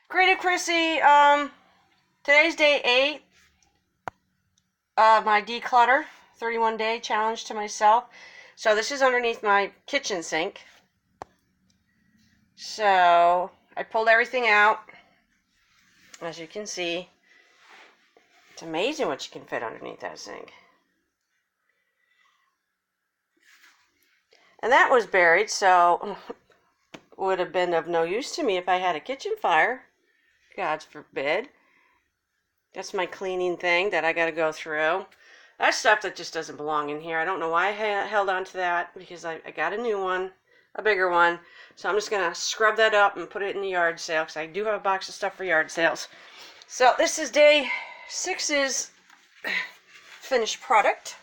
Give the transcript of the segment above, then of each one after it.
Creative Chrissy, today's day 8 of my declutter 31-day challenge to myself. So this is underneath my kitchen sink. So I pulled everything out. As you can see, it's amazing what you can fit underneath that sink. And that was buried, so would have been of no use to me if I had a kitchen fire. God forbid. That's my cleaning thing that I got to go through. That's stuff that just doesn't belong in here. I don't know why I held on to that, because I got a new one, a bigger one. So I'm just going to scrub that up and put it in the yard sale, because I do have a box of stuff for yard sales. So this is day 6's finished product.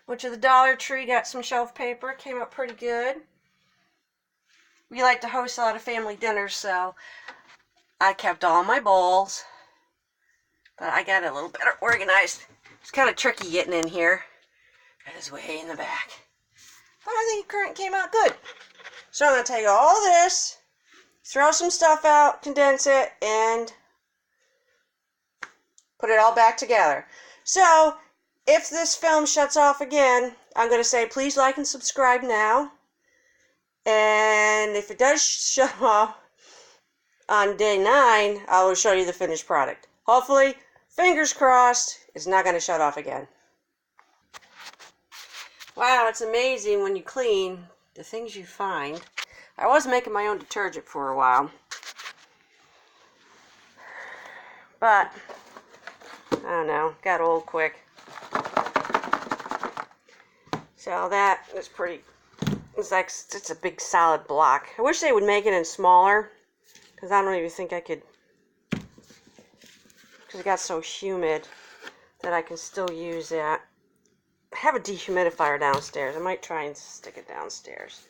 Went to the Dollar Tree, got some shelf paper. Came out pretty good. We like to host a lot of family dinners, so I kept all my bowls, but I got it a little better organized. It's kind of tricky getting in here. That is way in the back. But I think it came out good. So I'm going to take all this, throw some stuff out, condense it, and put it all back together. So if this film shuts off again, I'm going to say please like and subscribe now. And if it does shut off on day 9, I will show you the finished product. Hopefully, fingers crossed, it's not going to shut off again. Wow, it's amazing when you clean the things you find. I was making my own detergent for a while, but I don't know, got old quick. So that is pretty, it's a big solid block. I wish they would make it in smaller, because I don't even think I could, because it got so humid that I can still use that. I have a dehumidifier downstairs. I might try and stick it downstairs.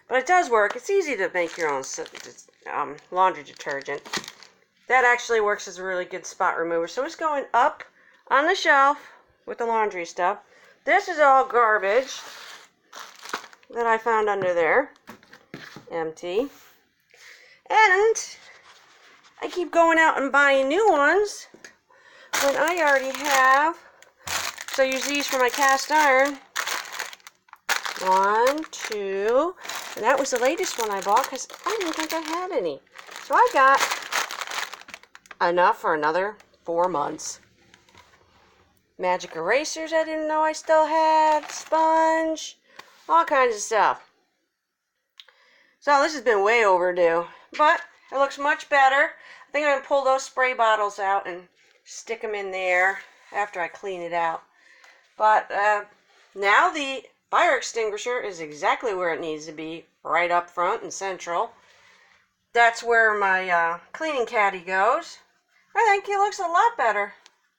But it does work. It's easy to make your own laundry detergent. That actually works as a really good spot remover. So it's going up on the shelf with the laundry stuff. This is all garbage that I found under there. Empty. And I keep going out and buying new ones when I already have. So I use these for my cast iron. 1, 2, and that was the latest one I bought because I didn't think I had any. So I got enough for another 4 months. Magic erasers I didn't know I still had, sponge, all kinds of stuff. So this has been way overdue, but it looks much better. I think I'm going to pull those spray bottles out and stick them in there after I clean it out. But now the fire extinguisher is exactly where it needs to be, right up front and central. That's where my cleaning caddy goes. I think it looks a lot better,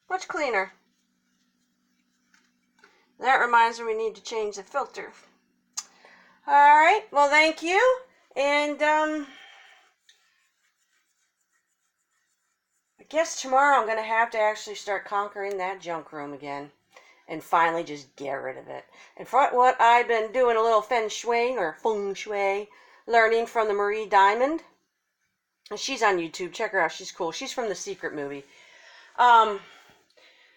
much cleaner. That reminds me we need to change the filter. Alright, well thank you, and I guess tomorrow I'm going to have to actually start conquering that junk room again and finally just get rid of it. And for what I've been doing a little feng shui, learning from the Marie Diamond. And she's on YouTube, check her out, she's cool. She's from The Secret movie.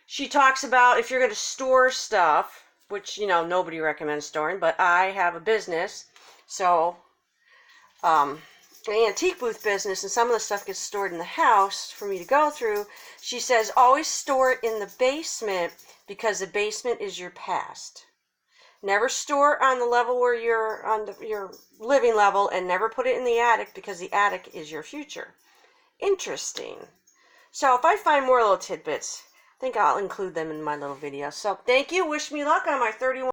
She talks about if you're going to store stuff, which, you know, nobody recommends storing, but I have a business, so an antique booth business, and some of the stuff gets stored in the house for me to go through. She says always store it in the basement because the basement is your past. Never store on the level where you're on your living level, and never put it in the attic because the attic is your future. Interesting. So if I find more little tidbits, I think I'll include them in my little video. So thank you. Wish me luck on my 31